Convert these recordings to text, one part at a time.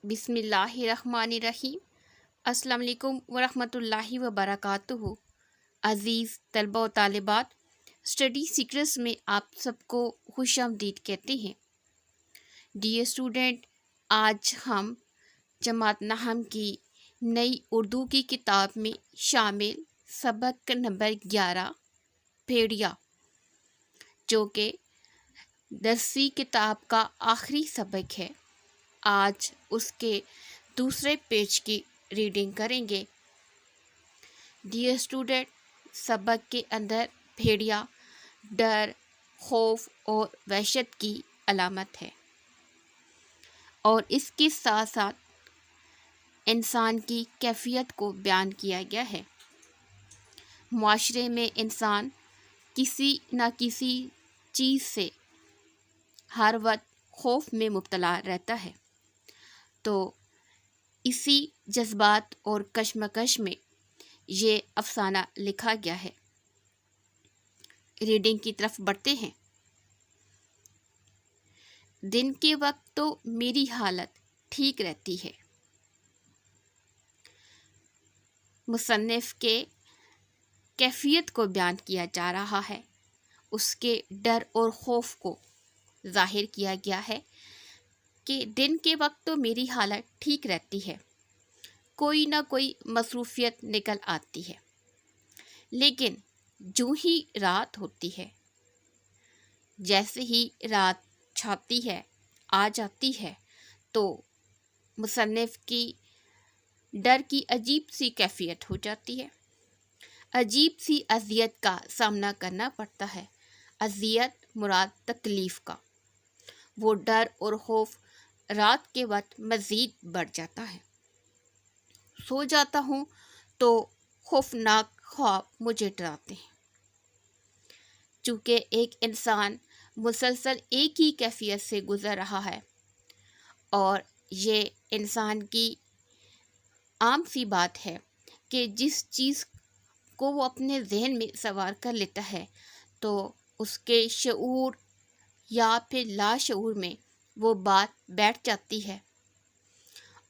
بسم اللہ الرحمن الرحیم۔ السلام علیکم ورحمۃ اللہ وبرکاتہ۔ عزیز طلبہ و طالبات، اسٹڈی سیکرٹس میں آپ سب کو خوش آمدید کہتے ہیں۔ ڈیئر اسٹوڈنٹ، آج ہم جماعت نحم کی نئی اردو کی کتاب میں شامل سبق نمبر 11 بھیڑیا، جو کہ درسی کتاب کا آخری سبق ہے، آج اس کے دوسرے پیج کی ریڈنگ کریں گے۔ ڈیئر اسٹوڈنٹ، سبق کے اندر بھیڑیا ڈر، خوف اور وحشت کی علامت ہے، اور اس کے ساتھ ساتھ انسان کی کیفیت کو بیان کیا گیا ہے۔ معاشرے میں انسان کسی نہ کسی چیز سے ہر وقت خوف میں مبتلا رہتا ہے، تو اسی جذبات اور کشمکش میں یہ افسانہ لکھا گیا ہے۔ ریڈنگ کی طرف بڑھتے ہیں۔ دن کے وقت تو میری حالت ٹھیک رہتی ہے۔ مصنف کے کیفیت کو بیان کیا جا رہا ہے، اس کے ڈر اور خوف کو ظاہر کیا گیا ہے کہ دن کے وقت تو میری حالت ٹھیک رہتی ہے، کوئی نہ کوئی مصروفیت نکل آتی ہے، لیکن جو ہی رات ہوتی ہے، جیسے ہی رات چھاتی ہے، آ جاتی ہے، تو مصنف کی ڈر کی عجیب سی کیفیت ہو جاتی ہے، عجیب سی اذیت کا سامنا کرنا پڑتا ہے۔ اذیت مراد تکلیف کا، وہ ڈر اور خوف رات کے وقت مزید بڑھ جاتا ہے۔ سو جاتا ہوں تو خوفناک خواب مجھے ڈراتے ہیں۔ چونکہ ایک انسان مسلسل ایک ہی کیفیت سے گزر رہا ہے، اور یہ انسان کی عام سی بات ہے کہ جس چیز کو وہ اپنے ذہن میں سوار کر لیتا ہے، تو اس کے شعور یا پھر لاشعور میں وہ بات بیٹھ جاتی ہے،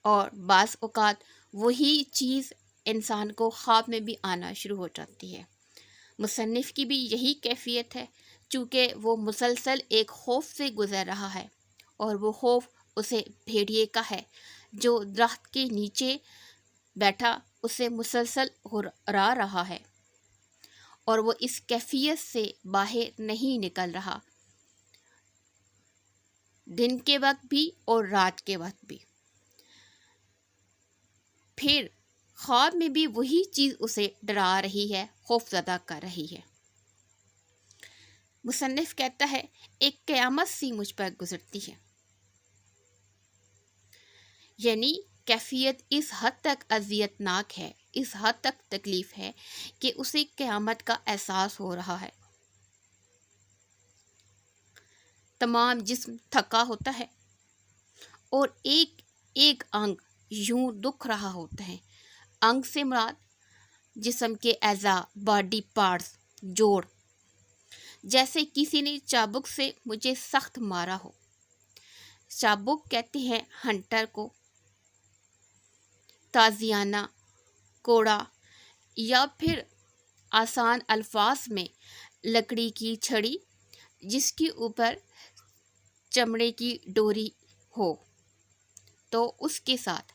اور بعض اوقات وہی چیز انسان کو خواب میں بھی آنا شروع ہو جاتی ہے۔ مصنف کی بھی یہی کیفیت ہے، چونکہ وہ مسلسل ایک خوف سے گزر رہا ہے، اور وہ خوف اسے بھیڑیے کا ہے جو درخت کے نیچے بیٹھا اسے مسلسل ہرا رہا ہے، اور وہ اس کیفیت سے باہر نہیں نکل رہا، دن کے وقت بھی اور رات کے وقت بھی۔ پھر خواب میں بھی وہی چیز اسے ڈرا رہی ہے، خوف زدہ کر رہی ہے۔ مصنف کہتا ہے، ایک قیامت سی مجھ پر گزرتی ہے، یعنی کیفیت اس حد تک اذیت ناک ہے، اس حد تک تکلیف ہے کہ اسے قیامت کا احساس ہو رہا ہے۔ تمام جسم تھکا ہوتا ہے، اور ایک ایک انگ یوں دکھ رہا ہوتا ہے۔ انگ سے مراد جسم کے اعضاء، باڈی پارٹس، جوڑ، جیسے کسی نے چابک سے مجھے سخت مارا ہو۔ چابک کہتے ہیں ہنٹر کو، تازیانہ، کوڑا، یا پھر آسان الفاظ میں لکڑی کی چھڑی جس کے اوپر چمڑے کی ڈوری ہو، تو اس کے ساتھ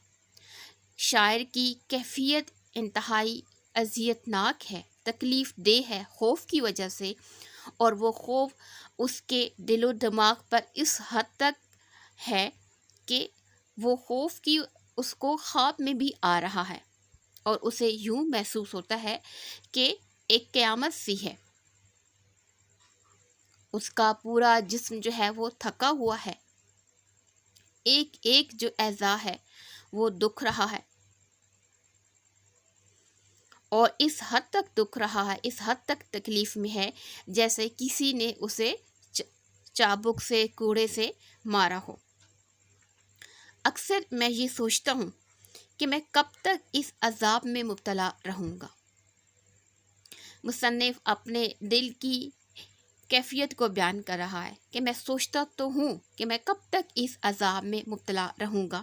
شاعر کی کیفیت انتہائی اذیت ناک ہے، تکلیف دہ ہے خوف کی وجہ سے، اور وہ خوف اس کے دل و دماغ پر اس حد تک ہے کہ وہ خوف کی اس کو خواب میں بھی آ رہا ہے، اور اسے یوں محسوس ہوتا ہے کہ ایک قیامت سی ہے۔ اس کا پورا جسم جو ہے وہ تھکا ہوا ہے، ایک ایک جو اعضاء ہے وہ دکھ رہا ہے، اور اس حد تک دکھ رہا ہے، اس حد تک تکلیف میں ہے جیسے کسی نے اسے چابک سے، کوڑے سے مارا ہو۔ اکثر میں یہ سوچتا ہوں کہ میں کب تک اس عذاب میں مبتلا رہوں گا۔ مصنف اپنے دل کی کیفیت کو بیان کر رہا ہے کہ میں سوچتا تو ہوں کہ میں کب تک اس عذاب میں مبتلا رہوں گا،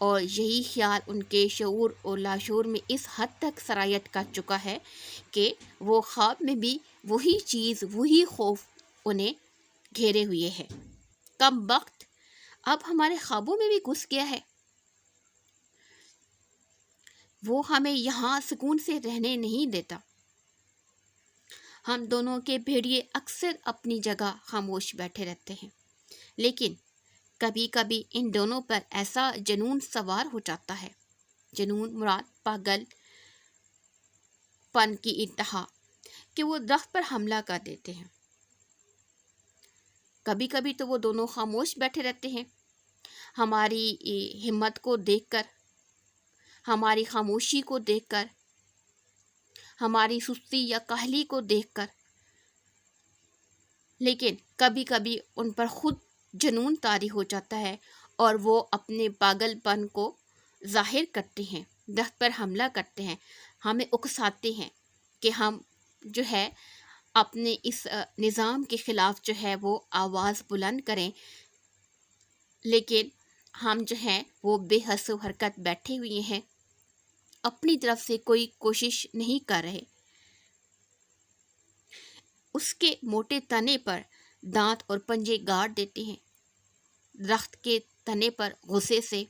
اور یہی خیال ان کے شعور اور لاشعور میں اس حد تک سرایت کر چکا ہے کہ وہ خواب میں بھی وہی چیز، وہی خوف انہیں گھیرے ہوئے ہے۔ کم وقت اب ہمارے خوابوں میں بھی گھس گیا ہے، وہ ہمیں یہاں سکون سے رہنے نہیں دیتا۔ ہم دونوں کے بھیڑیے اکثر اپنی جگہ خاموش بیٹھے رہتے ہیں، لیکن کبھی کبھی ان دونوں پر ایسا جنون سوار ہو جاتا ہے، جنون مراد پاگل پن کی انتہا، کہ وہ درخت پر حملہ کر دیتے ہیں۔ کبھی کبھی تو وہ دونوں خاموش بیٹھے رہتے ہیں، ہماری ہمت کو دیکھ کر، ہماری خاموشی کو دیکھ کر، ہماری سستی یا کاہلی کو دیکھ کر، لیکن کبھی کبھی ان پر خود جنون طاری ہو جاتا ہے اور وہ اپنے پاگل پن کو ظاہر کرتے ہیں، درخت پر حملہ کرتے ہیں، ہمیں اکساتے ہیں کہ ہم جو ہے اپنے اس نظام کے خلاف جو ہے وہ آواز بلند کریں، لیکن ہم جو ہیں وہ بے حس و حرکت بیٹھے ہوئے ہیں، اپنی طرف سے کوئی کوشش نہیں کر رہے۔ اس کے موٹے تنے پر دانت اور پنجے گاڑ دیتے ہیں، درخت کے تنے پر غصے سے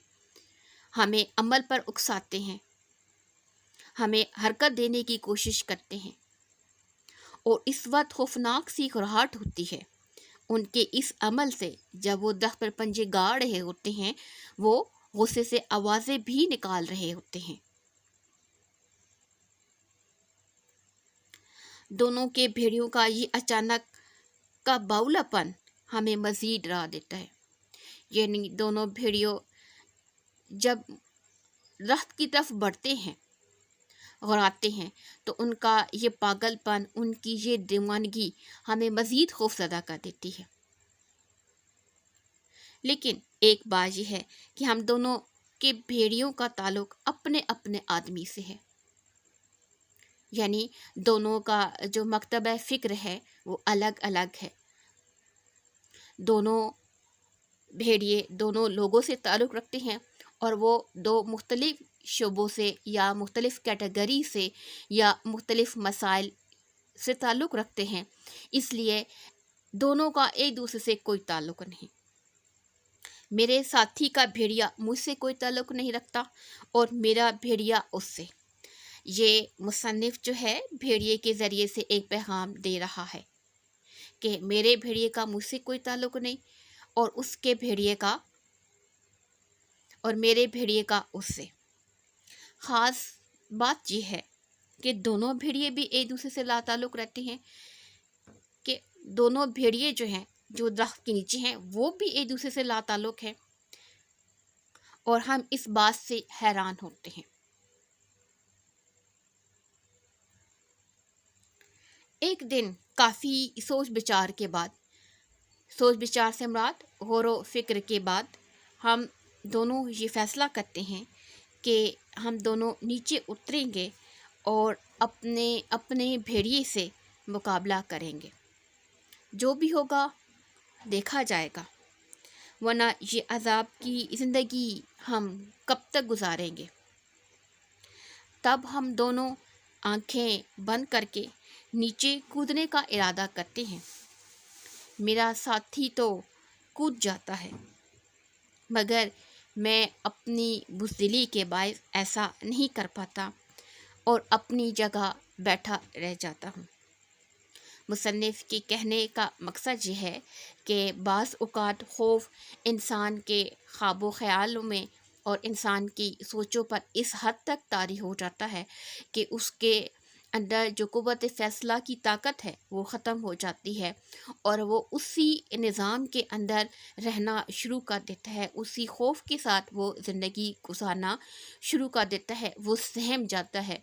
ہمیں عمل پر اکساتے ہیں، ہمیں حرکت دینے کی کوشش کرتے ہیں، اور اس وقت خوفناک سی گھبراہٹ ہوتی ہے ان کے اس عمل سے۔ جب وہ درخت پر پنجے گاڑ رہے ہوتے ہیں، وہ غصے سے آوازیں بھی نکال رہے ہوتے ہیں۔ دونوں کے بھیڑیوں کا یہ اچانک کا باولا پن ہمیں مزید ڈرا دیتا ہے، یعنی دونوں بھیڑیوں جب درخت کی طرف بڑھتے ہیں، غراتے ہیں، تو ان کا یہ پاگل پن، ان کی یہ دیوانگی ہمیں مزید خوفزدہ کر دیتی ہے۔ لیکن ایک بات یہ ہے کہ ہم دونوں کے بھیڑیوں کا تعلق اپنے اپنے آدمی سے ہے، یعنی دونوں کا جو مکتبہ فکر ہے وہ الگ الگ ہے۔ دونوں بھیڑیے دونوں لوگوں سے تعلق رکھتے ہیں، اور وہ دو مختلف شعبوں سے یا مختلف کیٹیگری سے یا مختلف مسائل سے تعلق رکھتے ہیں، اس لیے دونوں کا ایک دوسرے سے کوئی تعلق نہیں۔ میرے ساتھی کا بھیڑیا مجھ سے کوئی تعلق نہیں رکھتا اور میرا بھیڑیا اس سے۔ یہ مصنف جو ہے بھیڑیے کے ذریعے سے ایک پیغام دے رہا ہے کہ میرے بھیڑیے کا مجھ سے کوئی تعلق نہیں، اور اس کے بھیڑیے کا اور میرے بھیڑیے کا اس سے۔ خاص بات یہ ہے کہ دونوں بھیڑیے بھی ایک دوسرے سے لا تعلق رہتے ہیں، کہ دونوں بھیڑیے جو ہیں جو درخت کے نیچے ہیں وہ بھی ایک دوسرے سے لا تعلق ہے، اور ہم اس بات سے حیران ہوتے ہیں۔ ایک دن کافی سوچ بچار کے بعد، سوچ بچار سے مراد غور و فکر کے بعد، ہم دونوں یہ فیصلہ کرتے ہیں کہ ہم دونوں نیچے اتریں گے اور اپنے اپنے بھیڑیے سے مقابلہ کریں گے۔ جو بھی ہوگا دیکھا جائے گا، ورنہ یہ عذاب کی زندگی ہم کب تک گزاریں گے۔ تب ہم دونوں آنکھیں بند کر کے نیچے کودنے کا ارادہ کرتے ہیں۔ میرا ساتھی تو کود جاتا ہے، مگر میں اپنی بزدلی کے باعث ایسا نہیں کر پاتا اور اپنی جگہ بیٹھا رہ جاتا ہوں۔ مصنف کے کہنے کا مقصد یہ ہے کہ بعض اوقات خوف انسان کے خواب و خیالوں میں اور انسان کی سوچوں پر اس حد تک طاری ہو جاتا ہے کہ اس کے اندر جو قوت فیصلہ کی طاقت ہے وہ ختم ہو جاتی ہے، اور وہ اسی نظام کے اندر رہنا شروع کر دیتا ہے، اسی خوف کے ساتھ وہ زندگی گزارنا شروع کر دیتا ہے، وہ سہم جاتا ہے،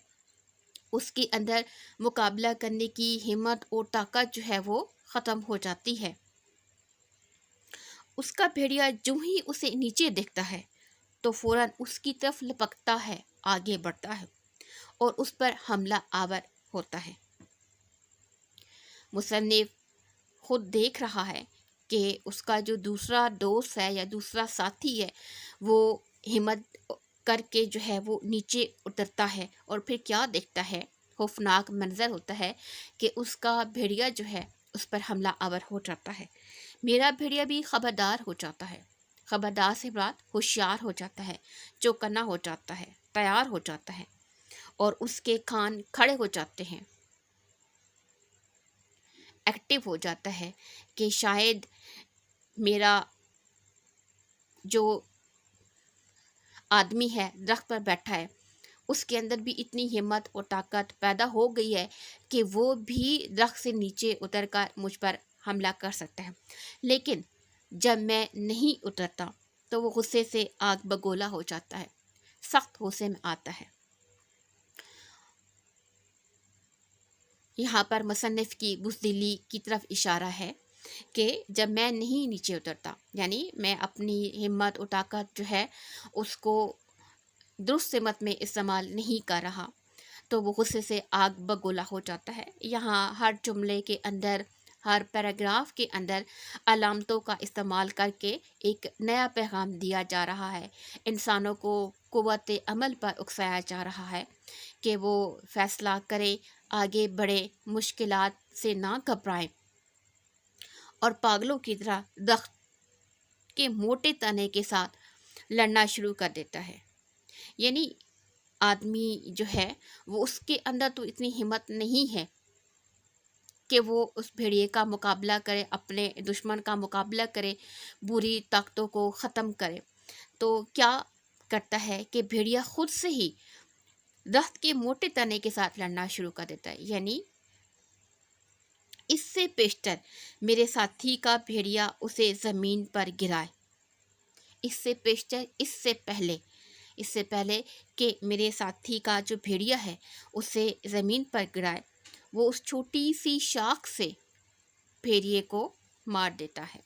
اس کے اندر مقابلہ کرنے کی ہمت اور طاقت جو ہے وہ ختم ہو جاتی ہے۔ اس کا بھیڑیا جو ہی اسے نیچے دیکھتا ہے تو فوراً اس کی طرف لپکتا ہے، آگے بڑھتا ہے اور اس پر حملہ آور ہوتا ہے۔ مصنف خود دیکھ رہا ہے کہ اس کا جو دوسرا دوست ہے یا دوسرا ساتھی ہے وہ ہمت کر کے جو ہے وہ نیچے اترتا ہے، اور پھر کیا دیکھتا ہے، خوفناک منظر ہوتا ہے کہ اس کا بھیڑیا جو ہے اس پر حملہ آور ہو جاتا ہے۔ میرا بھیڑیا بھی خبردار ہو جاتا ہے۔ خبردار سے مراد ہوشیار ہو جاتا ہے، چوکنا ہو جاتا ہے، تیار ہو جاتا ہے، اور اس کے کان کھڑے ہو جاتے ہیں، ایکٹیو ہو جاتا ہے کہ شاید میرا جو آدمی ہے درخت پر بیٹھا ہے اس کے اندر بھی اتنی ہمت اور طاقت پیدا ہو گئی ہے کہ وہ بھی درخت سے نیچے اتر کر مجھ پر حملہ کر سکتا ہے۔ لیکن جب میں نہیں اترتا تو وہ غصے سے آگ بگولا ہو جاتا ہے، سخت غصے میں آتا ہے۔ یہاں پر مصنف کی بزدلی کی طرف اشارہ ہے کہ جب میں نہیں نیچے اترتا، یعنی میں اپنی ہمت اور طاقت جو ہے اس کو درست سمت میں استعمال نہیں کر رہا، تو وہ غصے سے آگ بگولا ہو جاتا ہے۔ یہاں ہر جملے کے اندر، ہر پیراگراف کے اندر علامتوں کا استعمال کر کے ایک نیا پیغام دیا جا رہا ہے، انسانوں کو قوت عمل پر اکسایا جا رہا ہے کہ وہ فیصلہ کرے، آگے بڑھے، مشکلات سے نہ گھبرائیں، اور پاگلوں کی طرح درخت کے موٹے تنے کے ساتھ لڑنا شروع کر دیتا ہے۔ یعنی آدمی جو ہے وہ اس کے اندر تو اتنی ہمت نہیں ہے کہ وہ اس بھیڑیے کا مقابلہ کرے، اپنے دشمن کا مقابلہ کرے، بری طاقتوں کو ختم کرے۔ تو کیا کرتا ہے کہ بھیڑیا خود سے ہی درخت کے موٹے تنے کے ساتھ لڑنا شروع کر دیتا ہے، یعنی اس سے پیشتر میرے ساتھی کا بھیڑیا اسے زمین پر گرائے، اس سے پیشتر، اس سے پہلے کہ میرے ساتھی کا جو بھیڑیا ہے اسے زمین پر گرائے، وہ اس چھوٹی سی شاخ سے بھیڑیے کو مار دیتا ہے۔